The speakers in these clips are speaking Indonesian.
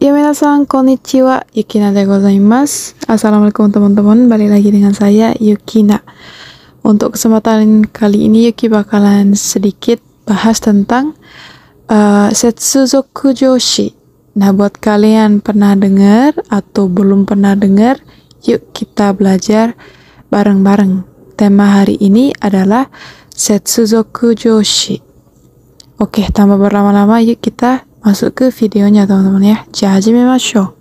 Ya minasan, konnichiwa, Yukina de gozaimasu. Assalamualaikum teman-teman, balik lagi dengan saya Yukina. Untuk kesempatan kali ini Yuki bakalan sedikit bahas tentang Setsuzoku Joshi. Nah, buat kalian pernah dengar atau belum pernah dengar, yuk kita belajar bareng-bareng. Tema hari ini adalah Setsuzoku Joshi. Oke, tanpa berlama-lama yuk kita masuk ke videonya teman-teman ya. Hajimemashou.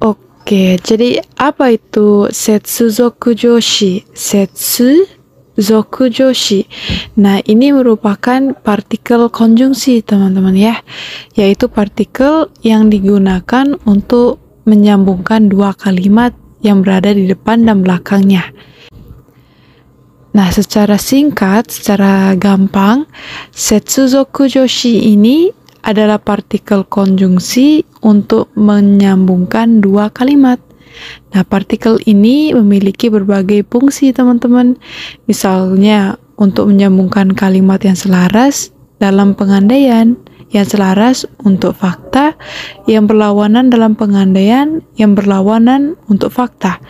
Oke, jadi apa itu Setsuzoku Joshi? Setsuzoku Joshi. Nah, ini merupakan partikel konjungsi teman-teman ya. Yaitu partikel yang digunakan untuk menyambungkan dua kalimat yang berada di depan dan belakangnya. Nah, secara singkat, secara gampang, Setsuzoku Joshi ini adalah partikel konjungsi untuk menyambungkan dua kalimat. Nah, partikel ini memiliki berbagai fungsi, teman-teman. Misalnya, untuk menyambungkan kalimat yang selaras dalam pengandaian, yang selaras untuk fakta, yang berlawanan dalam pengandaian, yang berlawanan untuk fakta.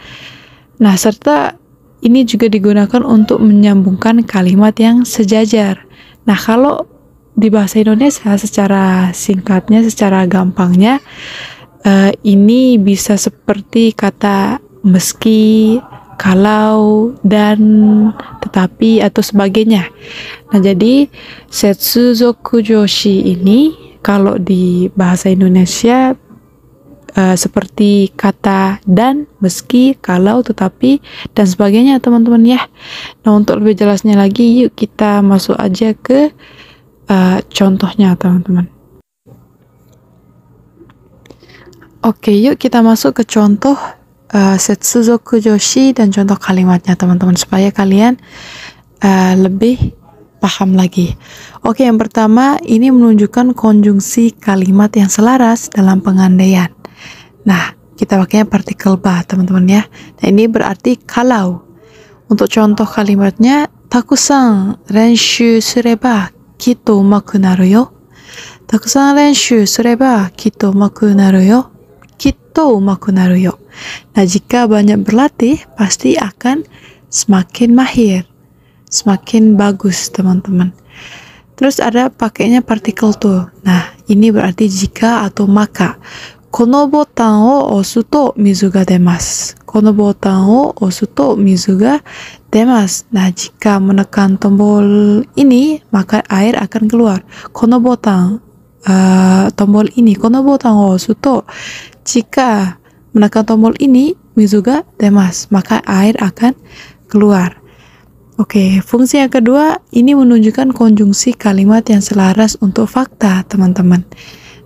Nah, serta ini juga digunakan untuk menyambungkan kalimat yang sejajar. Nah, kalau di bahasa Indonesia secara singkatnya, secara gampangnya, ini bisa seperti kata meski, kalau, dan, tetapi, atau sebagainya. Nah, jadi Setsuzoku Joshi ini kalau di bahasa Indonesia seperti kata dan, meski, kalau, tetapi, dan sebagainya teman-teman ya. Nah, untuk lebih jelasnya lagi, yuk kita masuk aja ke contohnya teman-teman. Oke, yuk kita masuk ke contoh Setsuzoku Joshi dan contoh kalimatnya teman-teman, supaya kalian lebih paham lagi. Oke, yang pertama ini menunjukkan konjungsi kalimat yang selaras dalam pengandaian. Nah, kita pakainya partikel ba, teman-teman ya. Nah, ini berarti kalau. Untuk contoh kalimatnya, takusan renshu sureba kitto umaku naru yo. Takusan renshu sureba kitto umaku naru yo. Kitto umaku naru yo. Nah, jika banyak berlatih, pasti akan semakin mahir, semakin bagus, teman-teman. Terus ada pakainya partikel tuh. Nah, ini berarti jika atau maka. Kono botan o osu to mizu ga demasu. Kono botan o osu to mizu ga demasu. Nah, jika menekan tombol ini, maka air akan keluar. Kono botan, tombol ini. Kono botan o osu to. Jika menekan tombol ini, mizu ga demasu, maka air akan keluar. Oke, fungsi yang kedua, ini menunjukkan konjungsi kalimat yang selaras untuk fakta, teman-teman.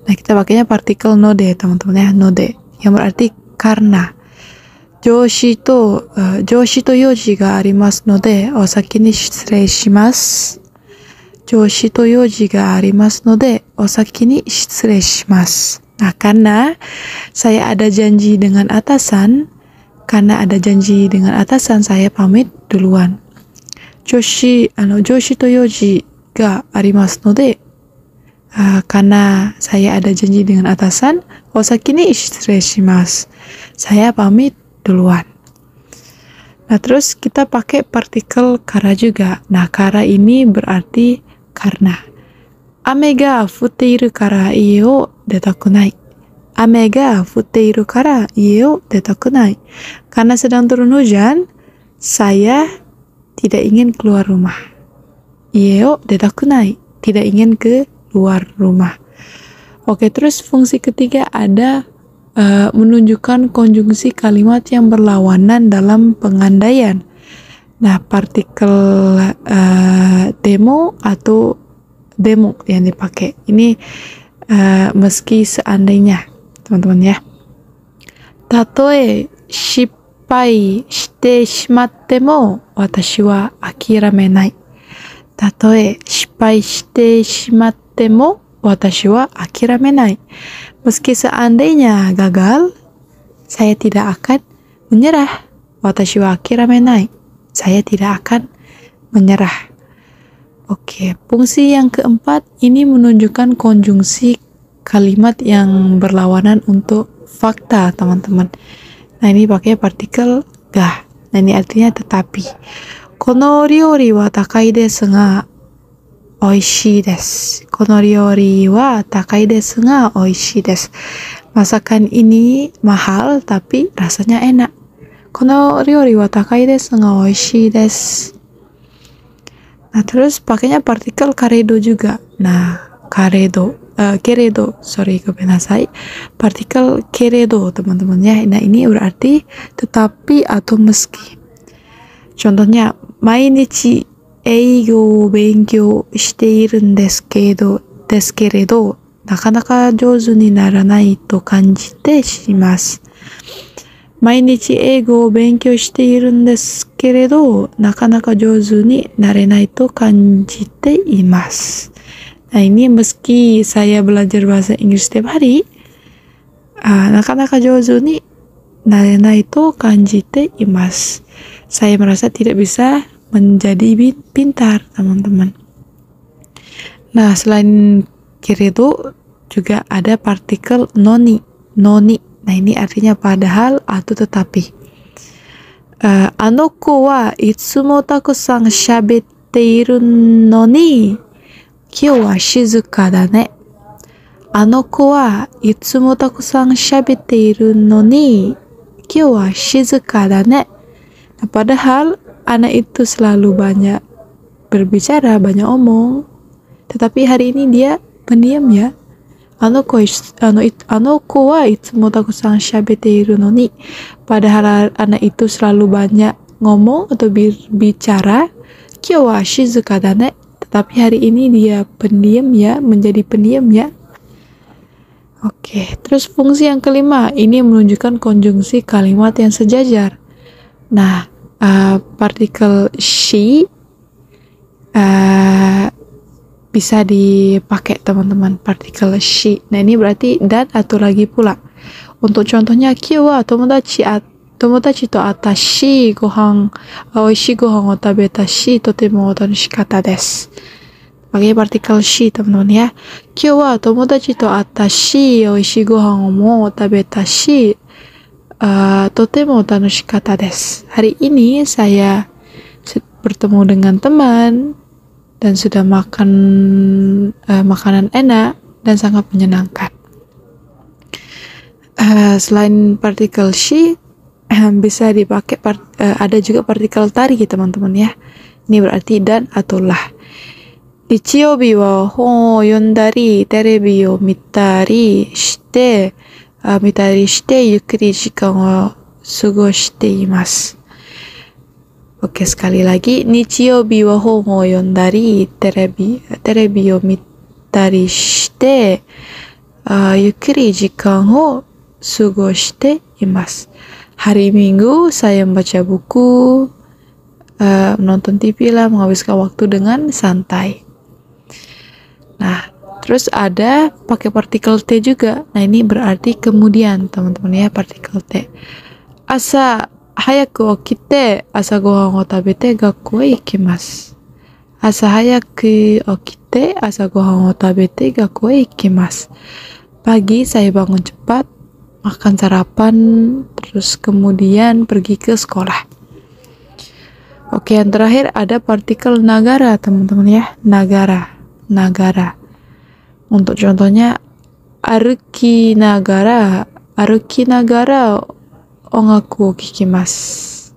Nah, kita pakainya partikel node, teman-teman ya, node, yang berarti karena. Joshi to yoji ga arimasu node, osaki ni shitsurei shimasu. Joshi to yoji ga arimasu node, osaki ni shitsurei shimasu. Nah, karena saya ada janji dengan atasan, saya pamit duluan. Joshi to yoji ga arimasu node, karena saya ada janji dengan atasan, osaki ni shitsurei shimasu. Saya pamit duluan. Nah, terus kita pakai partikel kara juga. Nah, kara ini berarti karena. Ame ga futte iru kara ie o detaku nai. Ame ga futte iru kara ie o detaku nai. Karena sedang turun hujan, saya tidak ingin keluar rumah. Ie o detaku nai. Tidak ingin keluar rumah. Oke, terus fungsi ketiga ada menunjukkan konjungsi kalimat yang berlawanan dalam pengandaian. Nah, partikel demo atau demo yang dipakai ini meski seandainya, teman-teman ya. Tatoe shippai shite shimatte mo watashi wa akiramenai. Tatoe shippai shite shimatte mo watashi wa akiramenai. Meski seandainya gagal, saya tidak akan menyerah. Watashi wa akiramenai. Saya tidak akan menyerah. Oke, fungsi yang keempat ini menunjukkan konjungsi kalimat yang berlawanan untuk fakta, teman-teman. Nah, ini pakai partikel ga. Nah, ini artinya tetapi. Kono ryori wa takai desu ga oishii desu. Kono ryori wa takai desu ga oishii desu. Masakan ini mahal tapi rasanya enak. Kono ryori wa takai desu ga oishii desu. Nah, terus pakainya partikel karedo juga. Nah, keredo, sorry gomenasai. Partikel keredo, teman-teman ya. Nah, ini berarti tetapi atau meski. Contohnya, mainichi eigo o benkyou shite iru desu keredo, nakanaka jouzu ni naranai to kanjite shimasu. 毎日英語を勉強しているんですけれど、なかなか上手になれないと感じています。Nah, ini meski saya belajar bahasa Inggris setiap hari, nakanaka jouzu ni narenai to kanjite imasu. Saya merasa tidak bisa menjadi pintar, teman-teman. Nah, selain keredo juga ada partikel noni. Nah, ini artinya padahal atau tetapi. Anoko wa itsumo takusan shabette iru no ni kyou wa shizuka da ne. Anoko wa itsumo takusan shabette iru no ni kyou wa shizuka da ne. Nah, padahal anak itu selalu banyak berbicara, banyak omong, tetapi hari ini dia pendiam ya. あの子は itsumo takusan shabette iru no ni. Padahal anak itu selalu banyak ngomong atau berbicara. Kyou wa shizuka da ne. Tetapi hari ini dia pendiam ya, menjadi pendiam ya. Oke, terus fungsi yang kelima ini menunjukkan konjungsi kalimat yang sejajar. Nah, partikel shi bisa dipakai, teman-teman, partikel shi. Nah, ini berarti dan atau lagi pula. Untuk contohnya, kyou wa tomodachi to atashi gohan oishii gohan o tabeta shi totemo tanoshikatta desu. Pakai partikel shi, teman-teman ya. Kyou wa tomodachi to atashi oishii gohan mo tabeta shi totemo tanoshikatta desu. Hari ini saya bertemu dengan teman dan sudah makan makanan enak dan sangat menyenangkan. Selain partikel shi, bisa dipakai ada juga partikel tari, teman-teman ya. Ini berarti dan atau lah. Ichiyoubi wa hon o yondari terebi o mitari shite yukkuri jikan o sugoshite imasu. Oke, sekali lagi. Nichiyoubi wa hon o yondari terebi o mittari shite yukkuri jikan o sugoshite imasu. Hari Minggu saya membaca buku, menonton TV lah, menghabiskan waktu dengan santai. Nah, terus ada pakai partikel T juga. Nah, ini berarti kemudian, teman-teman ya, partikel T. Asa hayaku okite asa gohan o tabete gakkou e ikimasu. Asa hayaku okite asa gohan o tabete gakkou e ikimasu. Pagi saya bangun cepat, makan sarapan, terus kemudian pergi ke sekolah. Oke, yang terakhir ada partikel nagara, teman-teman ya. Nagara. Untuk contohnya, aruki nagara ongaku o kikimasu.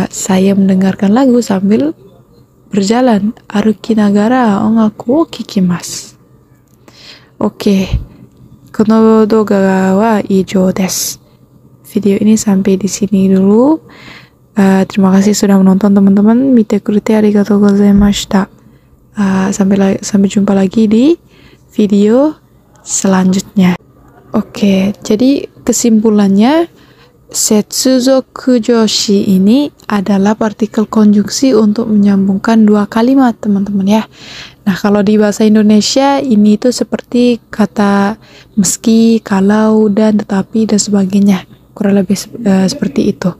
Saya mendengarkan lagu sambil berjalan. Aruki nagara ongaku o kikimasu. Oke, kono douga wa ijou desu. Video ini sampai di sini dulu. Terima kasih sudah menonton, teman-teman. Mite kurete arigatou gozaimashita. Sampai jumpa lagi di video selanjutnya. Oke, jadi kesimpulannya, setsuzoku joshi ini adalah partikel konjungsi untuk menyambungkan dua kalimat, teman-teman ya. Nah, kalau di bahasa Indonesia ini itu seperti kata meski, kalau, dan, tetapi, dan sebagainya. Kurang lebih seperti itu.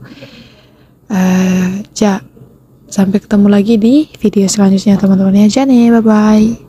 Ja, Sampai ketemu lagi di video selanjutnya teman-teman ya. Jane, bye-bye.